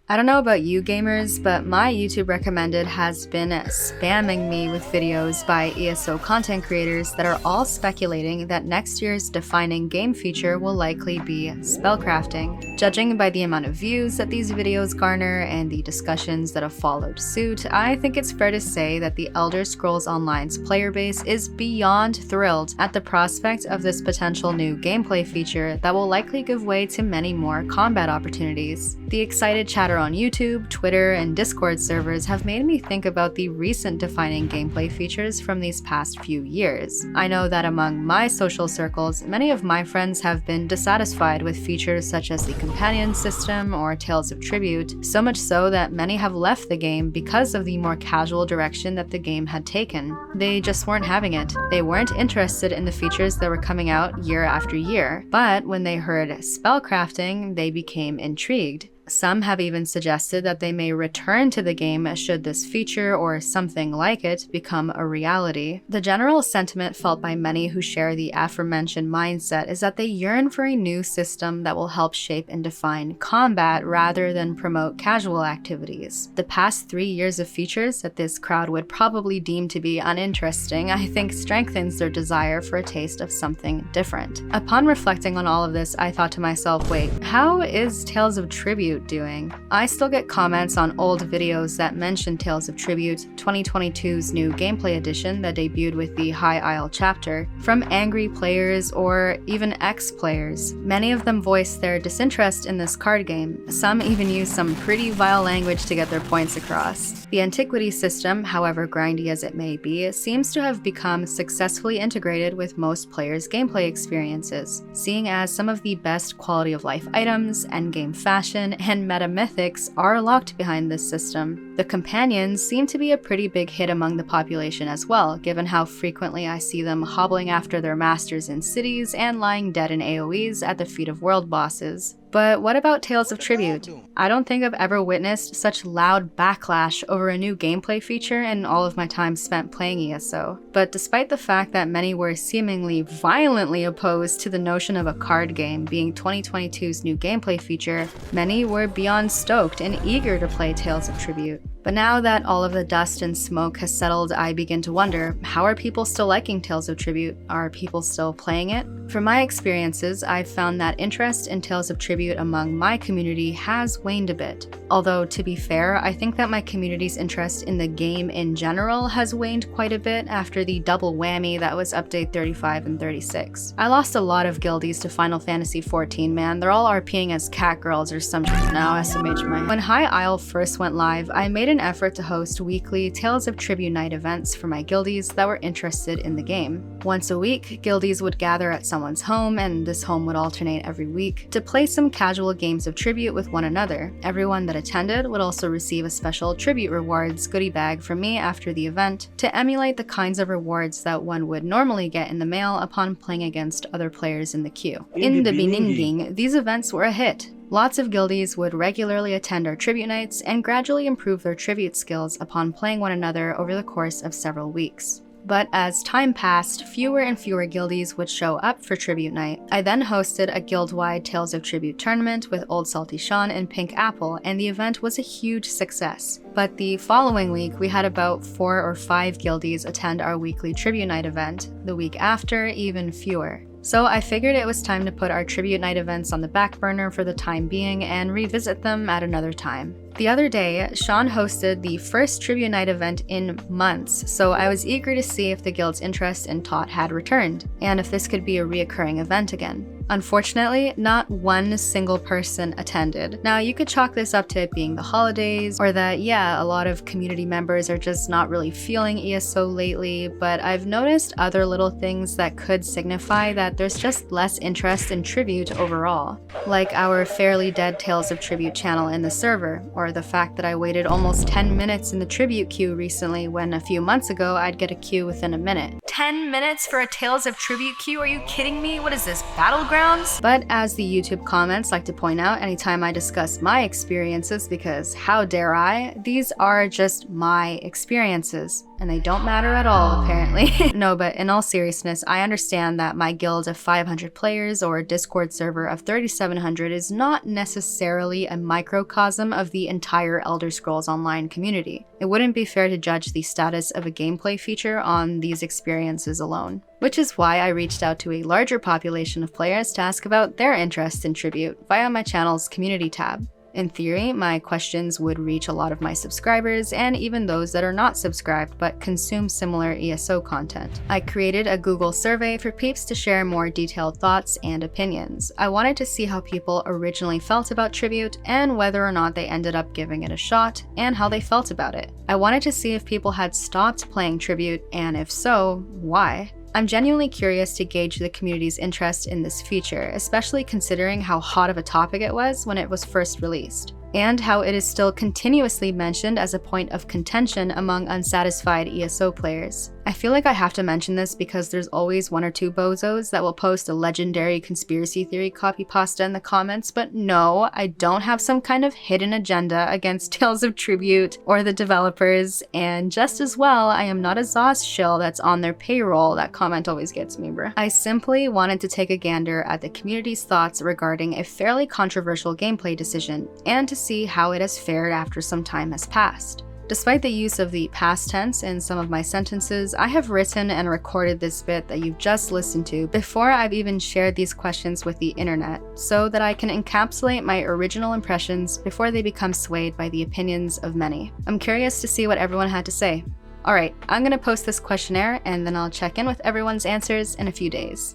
I don't know about you gamers, but my YouTube recommended has been spamming me with videos by ESO content creators that are all speculating that next year's defining game feature will likely be spellcrafting. Judging by the amount of views that these videos garner and the discussions that have followed suit, I think it's fair to say that the Elder Scrolls Online's player base is beyond thrilled at the prospect of this potential new gameplay feature that will likely give way to many more combat opportunities. The excited chatter on YouTube, Twitter, and Discord servers have made me think about the recent defining gameplay features from these past few years. I know that among my social circles, many of my friends have been dissatisfied with features such as the companion system or Tales of Tribute, so much so that many have left the game because of the more casual direction that the game had taken. They just weren't having it. They weren't interested in the features that were coming out year after year, but when they heard spellcrafting, they became intrigued. Some have even suggested that they may return to the game should this feature or something like it become a reality. The general sentiment felt by many who share the aforementioned mindset is that they yearn for a new system that will help shape and define combat rather than promote casual activities. The past 3 years of features that this crowd would probably deem to be uninteresting, I think strengthens their desire for a taste of something different. Upon reflecting on all of this, I thought to myself, wait, how is Tales of Tribute doing? I still get comments on old videos that mention Tales of Tribute, 2022's new gameplay edition that debuted with the High Isle chapter, from angry players or even ex-players. Many of them voice their disinterest in this card game. Some even use some pretty vile language to get their points across. The antiquity system, however grindy as it may be, seems to have become successfully integrated with most players' gameplay experiences, seeing as some of the best quality of life items, endgame fashion, and meta mythics are locked behind this system. The companions seem to be a pretty big hit among the population as well, given how frequently I see them hobbling after their masters in cities and lying dead in AoEs at the feet of world bosses. But what about Tales of Tribute? I don't think I've ever witnessed such loud backlash over a new gameplay feature in all of my time spent playing ESO. But despite the fact that many were seemingly violently opposed to the notion of a card game being 2022's new gameplay feature, many were beyond stoked and eager to play Tales of Tribute. But now that all of the dust and smoke has settled, I begin to wonder, how are people still liking Tales of Tribute? Are people still playing it? From my experiences, I've found that interest in Tales of Tribute among my community has waned a bit. Although, to be fair, I think that my community's interest in the game in general has waned quite a bit after the double whammy that was update 35 and 36. I lost a lot of guildies to Final Fantasy XIV, man. They're all RPing as cat girls or some shit now, SMH. When High Isle first went live, I made an effort to host weekly Tales of Tribute night events for my guildies that were interested in the game. Once a week, guildies would gather at someone's home, and this home would alternate every week, to play some casual games of Tribute with one another. Everyone that attended would also receive a special Tribute Rewards goodie bag from me after the event to emulate the kinds of rewards that one would normally get in the mail upon playing against other players in the queue. In the beginning, these events were a hit. Lots of guildies would regularly attend our tribute nights and gradually improve their tribute skills upon playing one another over the course of several weeks. But as time passed, fewer and fewer guildies would show up for Tribute Night. I then hosted a guild-wide Tales of Tribute tournament with Old Salty Sean and Pink Apple, and the event was a huge success. But the following week, we had about 4 or 5 guildies attend our weekly Tribute Night event. The week after, even fewer. So I figured it was time to put our Tribute Night events on the back burner for the time being and revisit them at another time. The other day, Sean hosted the first Tribute Night event in months, so I was eager to see if the guild's interest in TOT had returned, and if this could be a reoccurring event again. Unfortunately, not one single person attended. Now, you could chalk this up to it being the holidays, or that, yeah, a lot of community members are just not really feeling ESO lately, but I've noticed other little things that could signify that there's just less interest in Tribute overall. Like our fairly dead Tales of Tribute channel in the server, or the fact that I waited almost 10 minutes in the Tribute queue recently when a few months ago I'd get a queue within a minute. 10 minutes for a Tales of Tribute queue? Are you kidding me? What is this, Battlegrounds? But as the YouTube comments like to point out anytime I discuss my experiences, because how dare I, these are just my experiences. and they don't matter at all, apparently. No, but in all seriousness, I understand that my guild of 500 players or Discord server of 3,700 is not necessarily a microcosm of the entire Elder Scrolls Online community. It wouldn't be fair to judge the status of a gameplay feature on these experiences alone. Which is why I reached out to a larger population of players to ask about their interest in Tribute via my channel's community tab. In theory, my questions would reach a lot of my subscribers and even those that are not subscribed but consume similar ESO content. I created a Google survey for peeps to share more detailed thoughts and opinions. I wanted to see how people originally felt about Tribute and whether or not they ended up giving it a shot and how they felt about it. I wanted to see if people had stopped playing Tribute, and if so, why. I'm genuinely curious to gauge the community's interest in this feature, especially considering how hot of a topic it was when it was first released, and how it is still continuously mentioned as a point of contention among unsatisfied ESO players. I feel like I have to mention this because there's always one or two bozos that will post a legendary conspiracy theory copypasta in the comments, but no, I don't have some kind of hidden agenda against Tales of Tribute or the developers, and just as well, I am not a Zoss shill that's on their payroll. That comment always gets me, bruh. I simply wanted to take a gander at the community's thoughts regarding a fairly controversial gameplay decision, and to see how it has fared after some time has passed. Despite the use of the past tense in some of my sentences, I have written and recorded this bit that you've just listened to before I've even shared these questions with the internet, so that I can encapsulate my original impressions before they become swayed by the opinions of many. I'm curious to see what everyone had to say. Alright, I'm gonna post this questionnaire and then I'll check in with everyone's answers in a few days.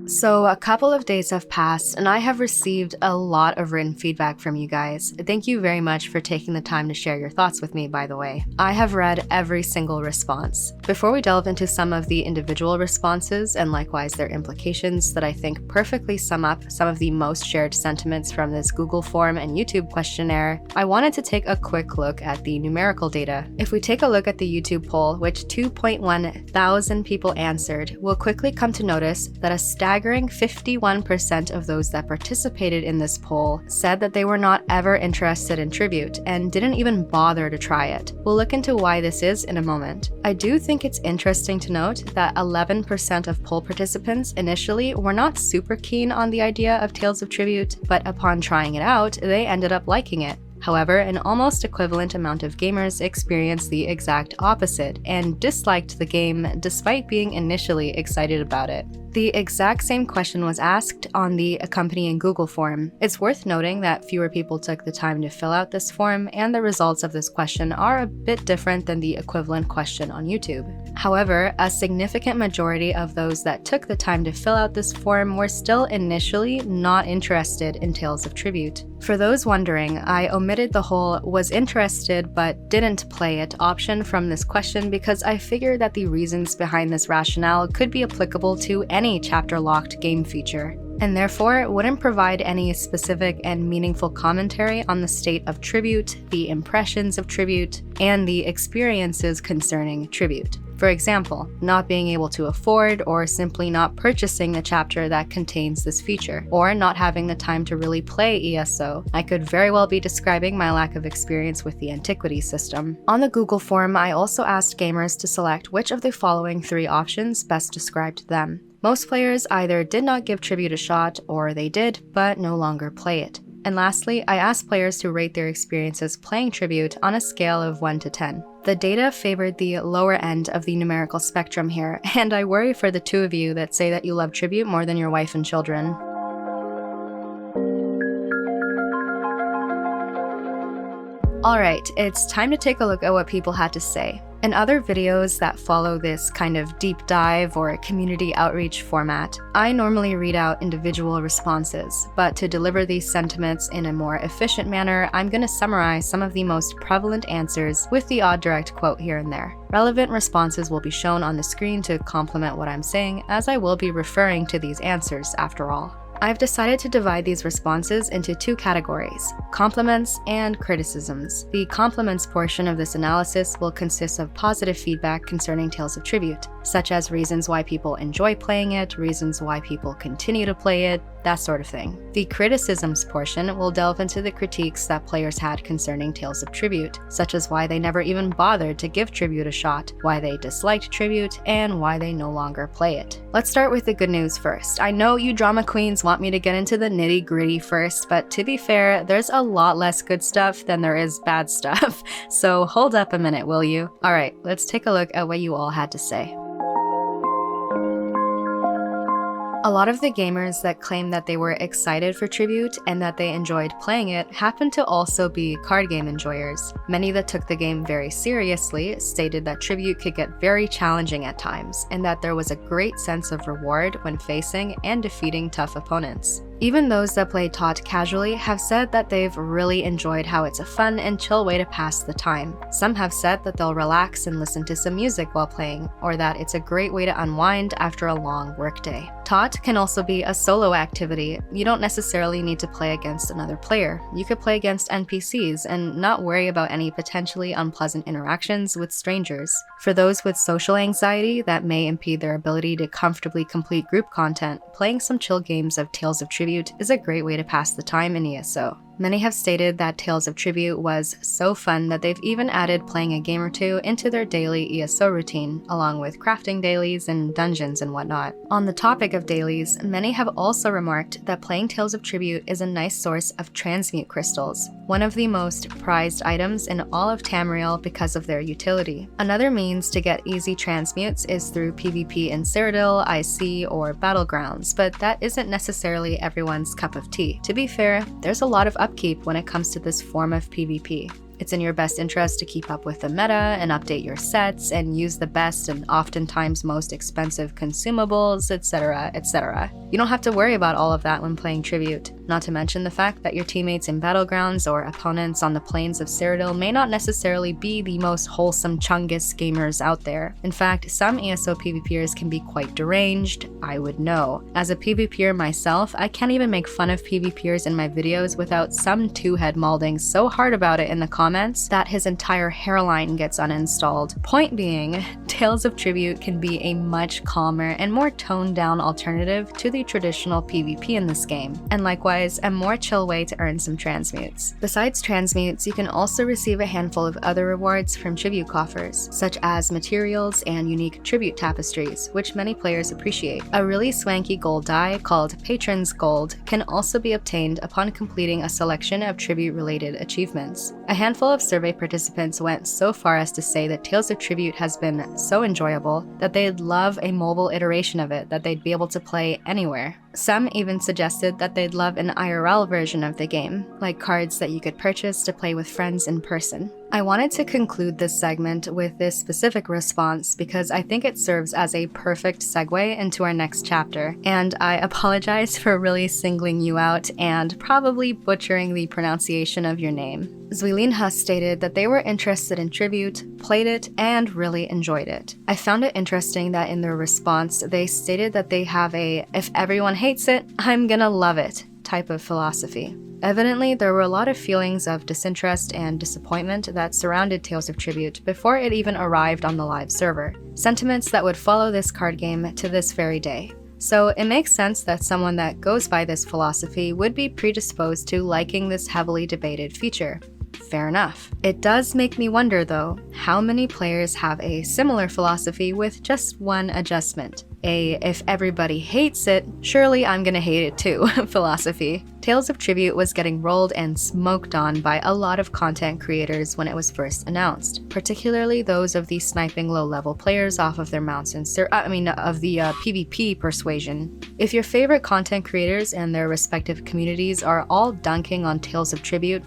So a couple of days have passed and I have received a lot of written feedback from you guys. Thank you very much for taking the time to share your thoughts with me, by the way. I have read every single response. Before we delve into some of the individual responses and likewise their implications that I think perfectly sum up some of the most shared sentiments from this Google form and YouTube questionnaire, I wanted to take a quick look at the numerical data. If we take a look at the YouTube poll, which 2.1 thousand people answered, we'll quickly come to notice that a staggering 51% of those that participated in this poll said that they were not ever interested in Tribute and didn't even bother to try it. We'll look into why this is in a moment. I do think it's interesting to note that 11% of poll participants initially were not super keen on the idea of Tales of Tribute, but upon trying it out, they ended up liking it. However, an almost equivalent amount of gamers experienced the exact opposite and disliked the game despite being initially excited about it. The exact same question was asked on the accompanying Google form. It's worth noting that fewer people took the time to fill out this form, and the results of this question are a bit different than the equivalent question on YouTube. However, a significant majority of those that took the time to fill out this form were still initially not interested in Tales of Tribute. For those wondering, I omitted the whole "was interested but didn't play it" option from this question because I figured that the reasons behind this rationale could be applicable to any chapter-locked game feature, and therefore wouldn't provide any specific and meaningful commentary on the state of Tribute, the impressions of Tribute, and the experiences concerning Tribute. For example, not being able to afford or simply not purchasing the chapter that contains this feature, or not having the time to really play ESO. I could very well be describing my lack of experience with the antiquity system. On the Google form, I also asked gamers to select which of the following three options best described them. Most players either did not give Tribute a shot, or they did, but no longer play it. And lastly, I asked players to rate their experiences playing Tribute on a scale of 1 to 10. The data favored the lower end of the numerical spectrum here, and I worry for the two of you that say that you love Tribute more than your wife and children. Alright, it's time to take a look at what people had to say. In other videos that follow this kind of deep dive or community outreach format, I normally read out individual responses, but to deliver these sentiments in a more efficient manner, I'm going to summarize some of the most prevalent answers with the odd direct quote here and there. Relevant responses will be shown on the screen to complement what I'm saying, as I will be referring to these answers after all. I've decided to divide these responses into two categories: compliments and criticisms. The compliments portion of this analysis will consist of positive feedback concerning Tales of Tribute. such as reasons why people enjoy playing it, reasons why people continue to play it, that sort of thing. The criticisms portion will delve into the critiques that players had concerning Tales of Tribute, such as why they never even bothered to give Tribute a shot, why they disliked Tribute, and why they no longer play it. Let's start with the good news first. I know you drama queens want me to get into the nitty-gritty first, but to be fair, there's a lot less good stuff than there is bad stuff, so hold up a minute, will you? Alright, let's take a look at what you all had to say. A lot of the gamers that claim that they were excited for Tribute and that they enjoyed playing it happen to also be card game enjoyers. Many that took the game very seriously stated that Tribute could get very challenging at times, and that there was a great sense of reward when facing and defeating tough opponents. Even those that play TOT casually have said that they've really enjoyed how it's a fun and chill way to pass the time. Some have said that they'll relax and listen to some music while playing, or that it's a great way to unwind after a long workday. TOT can also be a solo activity. You don't necessarily need to play against another player. You could play against NPCs and not worry about any potentially unpleasant interactions with strangers. For those with social anxiety that may impede their ability to comfortably complete group content, playing some chill games of Tales of Tribute is a great way to pass the time in ESO. Many have stated that Tales of Tribute was so fun that they've even added playing a game or two into their daily ESO routine, along with crafting dailies and dungeons and whatnot. On the topic of dailies, many have also remarked that playing Tales of Tribute is a nice source of transmute crystals, one of the most prized items in all of Tamriel because of their utility. Another means to get easy transmutes is through PvP in Cyrodiil, IC, or Battlegrounds, but that isn't necessarily everyone's cup of tea. To be fair, there's a lot of upkeep when it comes to this form of PvP. It's in your best interest to keep up with the meta and update your sets and use the best and oftentimes most expensive consumables, etc., etc. You don't have to worry about all of that when playing Tribute, not to mention the fact that your teammates in Battlegrounds or opponents on the plains of Cyrodiil may not necessarily be the most wholesome Chungus gamers out there. In fact, some ESO PvPers can be quite deranged, I would know. As a PvPer myself, I can't even make fun of PvPers in my videos without some two-head malding so hard about it in the comments that his entire hairline gets uninstalled. Point being, Tales of Tribute can be a much calmer and more toned-down alternative to the traditional PvP in this game, and likewise a more chill way to earn some transmutes. Besides transmutes, you can also receive a handful of other rewards from Tribute coffers, such as materials and unique Tribute tapestries, which many players appreciate. A really swanky gold die called Patron's Gold can also be obtained upon completing a selection of Tribute-related achievements. A handful of survey participants went so far as to say that Tales of Tribute has been so enjoyable that they'd love a mobile iteration of it that they'd be able to play anywhere. Some even suggested that they'd love an IRL version of the game, like cards that you could purchase to play with friends in person. I wanted to conclude this segment with this specific response because I think it serves as a perfect segue into our next chapter, and I apologize for really singling you out and probably butchering the pronunciation of your name. Zweilin Huss stated that they were interested in Tribute, played it, and really enjoyed it. I found it interesting that in their response, they stated that they have a "if everyone hates it, I'm gonna love it" type of philosophy. Evidently, there were a lot of feelings of disinterest and disappointment that surrounded Tales of Tribute before it even arrived on the live server, sentiments that would follow this card game to this very day. So it makes sense that someone that goes by this philosophy would be predisposed to liking this heavily debated feature. Fair enough. It does make me wonder, though, how many players have a similar philosophy with just one adjustment. "If everybody hates it, surely I'm gonna hate it too" philosophy. Tales of Tribute was getting rolled and smoked on by a lot of content creators when it was first announced, particularly those of the sniping low-level players off of their mounts and of the PvP persuasion. If your favorite content creators and their respective communities are all dunking on Tales of Tribute,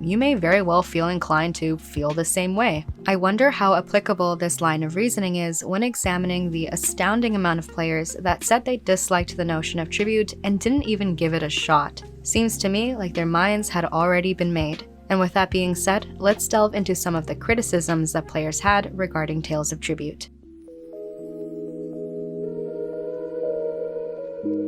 you may very well feel inclined to feel the same way. I wonder how applicable this line of reasoning is when examining the astounding amount of players that said they disliked the notion of Tribute and didn't even give it a shot. Seems to me like their minds had already been made. And with that being said, let's delve into some of the criticisms that players had regarding Tales of Tribute.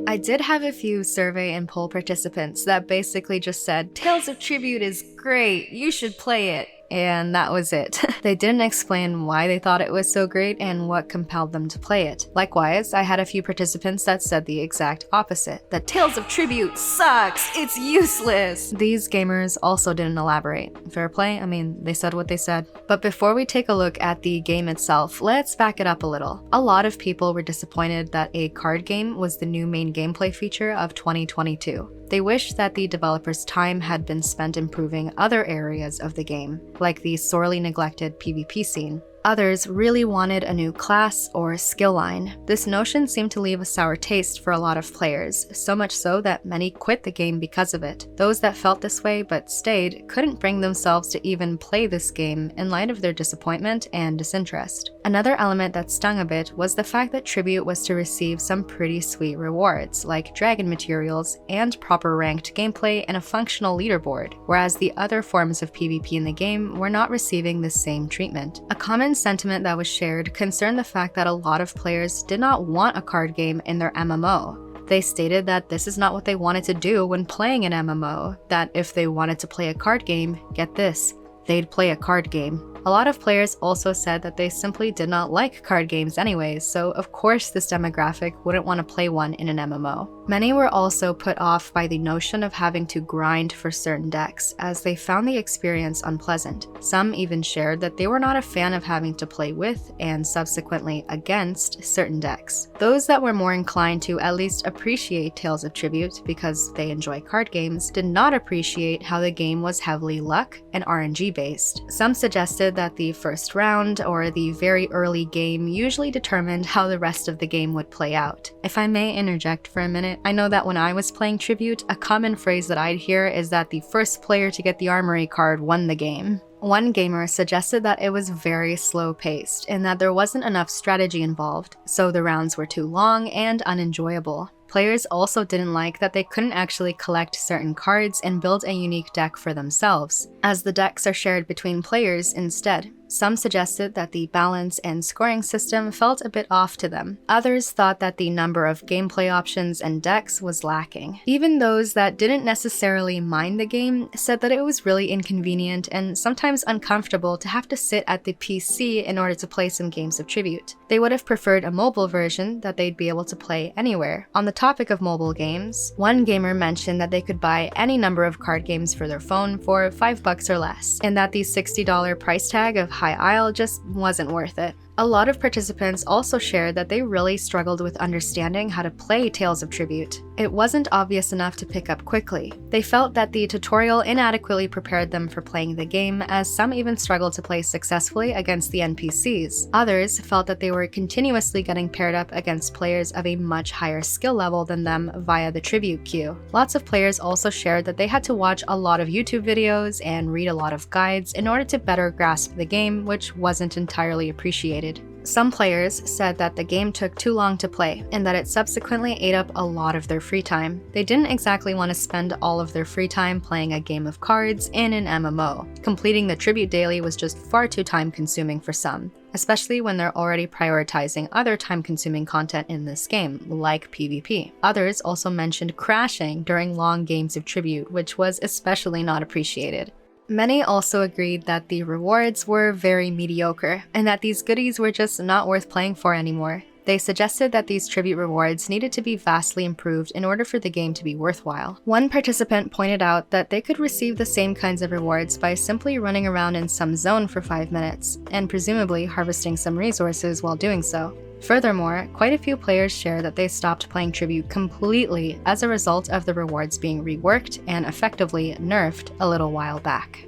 I did have a few survey and poll participants that basically just said, "Tales of Tribute is great, you should play it." and that was it. They didn't explain why they thought it was so great and what compelled them to play it. Likewise, I had a few participants that said the exact opposite, that Tales of Tribute sucks, it's useless. These gamers also didn't elaborate. Fair play, I mean, they said what they said. But before we take a look at the game itself, let's back it up a little. A lot of people were disappointed that a card game was the new main gameplay feature of 2022. They wished that the developers' time had been spent improving other areas of the game, like the sorely neglected PvP scene. Others really wanted a new class or skill line. This notion seemed to leave a sour taste for a lot of players, so much so that many quit the game because of it. Those that felt this way but stayed couldn't bring themselves to even play this game in light of their disappointment and disinterest. Another element that stung a bit was the fact that Tribute was to receive some pretty sweet rewards, like dragon materials and proper ranked gameplay and a functional leaderboard, whereas the other forms of PvP in the game were not receiving the same treatment. A common sentiment that was shared concerned the fact that a lot of players did not want a card game in their MMO. They stated that this is not what they wanted to do when playing an MMO, that if they wanted to play a card game, get this, they'd play a card game. A lot of players also said that they simply did not like card games anyways, so of course this demographic wouldn't want to play one in an MMO. Many were also put off by the notion of having to grind for certain decks, as they found the experience unpleasant. Some even shared that they were not a fan of having to play with, and subsequently against, certain decks. Those that were more inclined to at least appreciate Tales of Tribute because they enjoy card games did not appreciate how the game was heavily luck and RNG based. Some suggested that the first round or the very early game usually determined how the rest of the game would play out. If I may interject for a minute, I know that when I was playing Tribute, a common phrase that I'd hear is that the first player to get the armory card won the game. One gamer suggested that it was very slow-paced and that there wasn't enough strategy involved, so the rounds were too long and unenjoyable. Players also didn't like that they couldn't actually collect certain cards and build a unique deck for themselves, as the decks are shared between players instead. Some suggested that the balance and scoring system felt a bit off to them. Others thought that the number of gameplay options and decks was lacking. Even those that didn't necessarily mind the game said that it was really inconvenient and sometimes uncomfortable to have to sit at the PC in order to play some games of Tribute. They would have preferred a mobile version that they'd be able to play anywhere. On the topic of mobile games, one gamer mentioned that they could buy any number of card games for their phone for $5 or less, and that the $60 price tag of High Isle just wasn't worth it. A lot of participants also shared that they really struggled with understanding how to play Tales of Tribute. It wasn't obvious enough to pick up quickly. They felt that the tutorial inadequately prepared them for playing the game, as some even struggled to play successfully against the NPCs. Others felt that they were continuously getting paired up against players of a much higher skill level than them via the Tribute queue. Lots of players also shared that they had to watch a lot of YouTube videos and read a lot of guides in order to better grasp the game, which wasn't entirely appreciated. Some players said that the game took too long to play, and that it subsequently ate up a lot of their free time. They didn't exactly want to spend all of their free time playing a game of cards in an MMO. Completing the Tribute daily was just far too time-consuming for some, especially when they're already prioritizing other time-consuming content in this game, like PvP. Others also mentioned crashing during long games of Tribute, which was especially not appreciated. Many also agreed that the rewards were very mediocre, and that these goodies were just not worth playing for anymore. They suggested that these Tribute rewards needed to be vastly improved in order for the game to be worthwhile. One participant pointed out that they could receive the same kinds of rewards by simply running around in some zone for 5 minutes, and presumably harvesting some resources while doing so. Furthermore, quite a few players share that they stopped playing Tribute completely as a result of the rewards being reworked and effectively nerfed a little while back.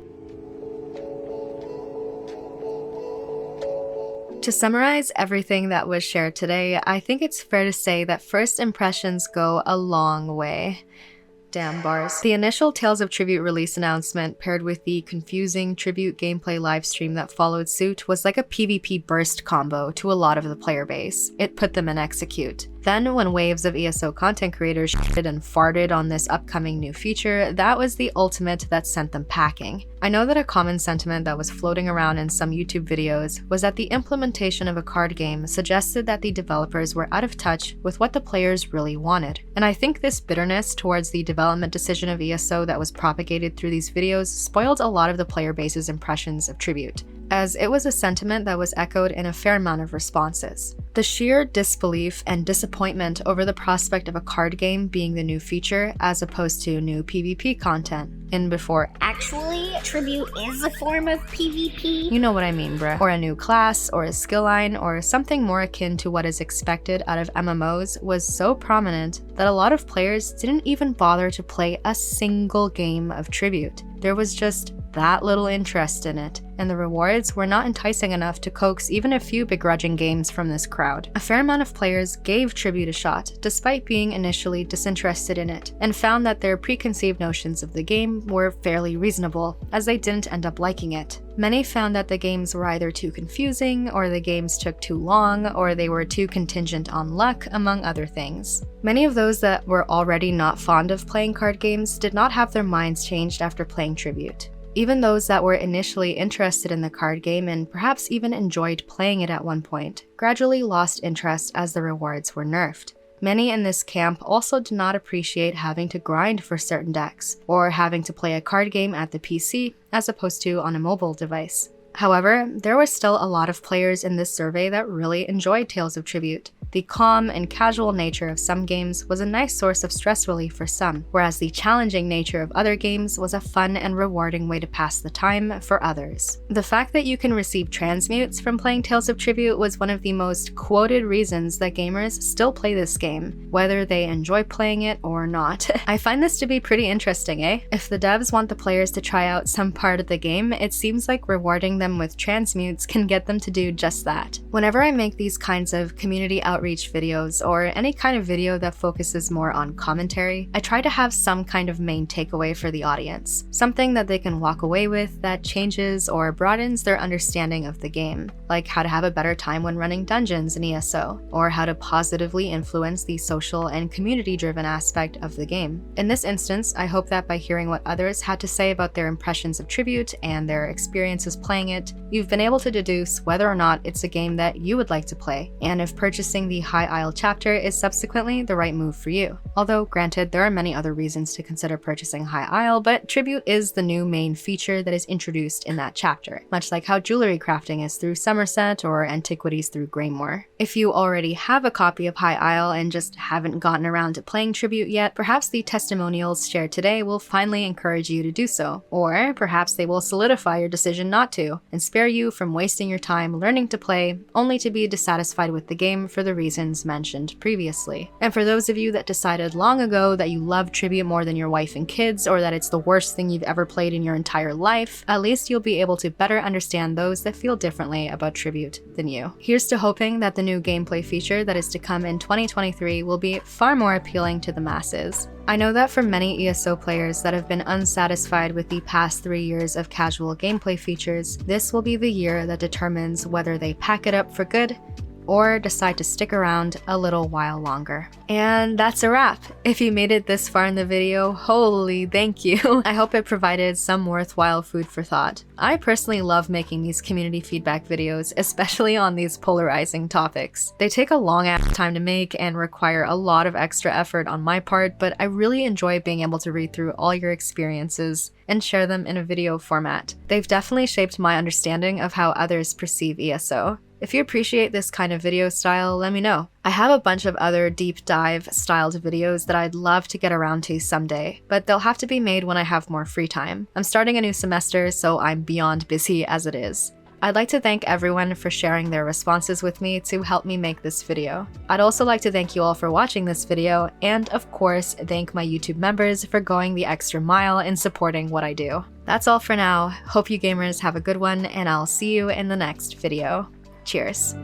To summarize everything that was shared today, I think it's fair to say that first impressions go a long way. Damn bars. The initial Tales of Tribute release announcement paired with the confusing Tribute gameplay livestream that followed suit was like a PvP burst combo to a lot of the player base. It put them in execute. Then, when waves of ESO content creators shitted and farted on this upcoming new feature, that was the ultimate that sent them packing. I know that a common sentiment that was floating around in some YouTube videos was that the implementation of a card game suggested that the developers were out of touch with what the players really wanted. And I think this bitterness towards the development decision of ESO that was propagated through these videos spoiled a lot of the player base's impressions of Tribute, as it was a sentiment that was echoed in a fair amount of responses. The sheer disbelief and disappointment over the prospect of a card game being the new feature as opposed to new PvP content in before Actually, Tribute is a form of PvP. you know what I mean, bruh. Or a new class, or a skill line, or something more akin to what is expected out of MMOs was so prominent that a lot of players didn't even bother to play a single game of Tribute. There was just that little interest in it, and the rewards were not enticing enough to coax even a few begrudging games from this crowd. A fair amount of players gave Tribute a shot, despite being initially disinterested in it, and found that their preconceived notions of the game were fairly reasonable, as they didn't end up liking it. Many found that the games were either too confusing, or the games took too long, or they were too contingent on luck, among other things. Many of those that were already not fond of playing card games did not have their minds changed after playing Tribute. Even those that were initially interested in the card game and perhaps even enjoyed playing it at one point, gradually lost interest as the rewards were nerfed. Many in this camp also did not appreciate having to grind for certain decks, or having to play a card game at the PC as opposed to on a mobile device. However, there were still a lot of players in this survey that really enjoyed Tales of Tribute. The calm and casual nature of some games was a nice source of stress relief for some, whereas the challenging nature of other games was a fun and rewarding way to pass the time for others. The fact that you can receive transmutes from playing Tales of Tribute was one of the most quoted reasons that gamers still play this game, whether they enjoy playing it or not. I find this to be pretty interesting, eh? If the devs want the players to try out some part of the game, it seems like rewarding them with transmutes can get them to do just that. Whenever I make these kinds of community outreach videos, or any kind of video that focuses more on commentary, I try to have some kind of main takeaway for the audience, something that they can walk away with that changes or broadens their understanding of the game, like how to have a better time when running dungeons in ESO, or how to positively influence the social and community-driven aspect of the game. In this instance, I hope that by hearing what others had to say about their impressions of Tribute and their experiences playing it, you've been able to deduce whether or not it's a game that you would like to play, and if purchasing the High Isle chapter is subsequently the right move for you. Although, granted, there are many other reasons to consider purchasing High Isle, but Tribute is the new main feature that is introduced in that chapter, much like how jewelry crafting is through Somerset or antiquities through Greymore. If you already have a copy of High Isle and just haven't gotten around to playing Tribute yet, perhaps the testimonials shared today will finally encourage you to do so, or perhaps they will solidify your decision not to, and spare you from wasting your time learning to play, only to be dissatisfied with the game for the reasons mentioned previously. And for those of you that decided long ago that you love Tribute more than your wife and kids, or that it's the worst thing you've ever played in your entire life, at least you'll be able to better understand those that feel differently about Tribute than you. Here's to hoping that the new gameplay feature that is to come in 2023 will be far more appealing to the masses. I know that for many ESO players that have been unsatisfied with the past 3 years of casual gameplay features, this will be the year that determines whether they pack it up for good or decide to stick around a little while longer. And that's a wrap. If you made it this far in the video, holy thank you. I hope it provided some worthwhile food for thought. I personally love making these community feedback videos, especially on these polarizing topics. They take a long ass time to make and require a lot of extra effort on my part, but I really enjoy being able to read through all your experiences and share them in a video format. They've definitely shaped my understanding of how others perceive ESO. If you appreciate this kind of video style, let me know. I have a bunch of other deep dive styled videos that I'd love to get around to someday, but they'll have to be made when I have more free time. I'm starting a new semester, so I'm beyond busy as it is. I'd like to thank everyone for sharing their responses with me to help me make this video. I'd also like to thank you all for watching this video, and of course, thank my YouTube members for going the extra mile in supporting what I do. That's all for now. Hope you gamers have a good one, and I'll see you in the next video. Cheers.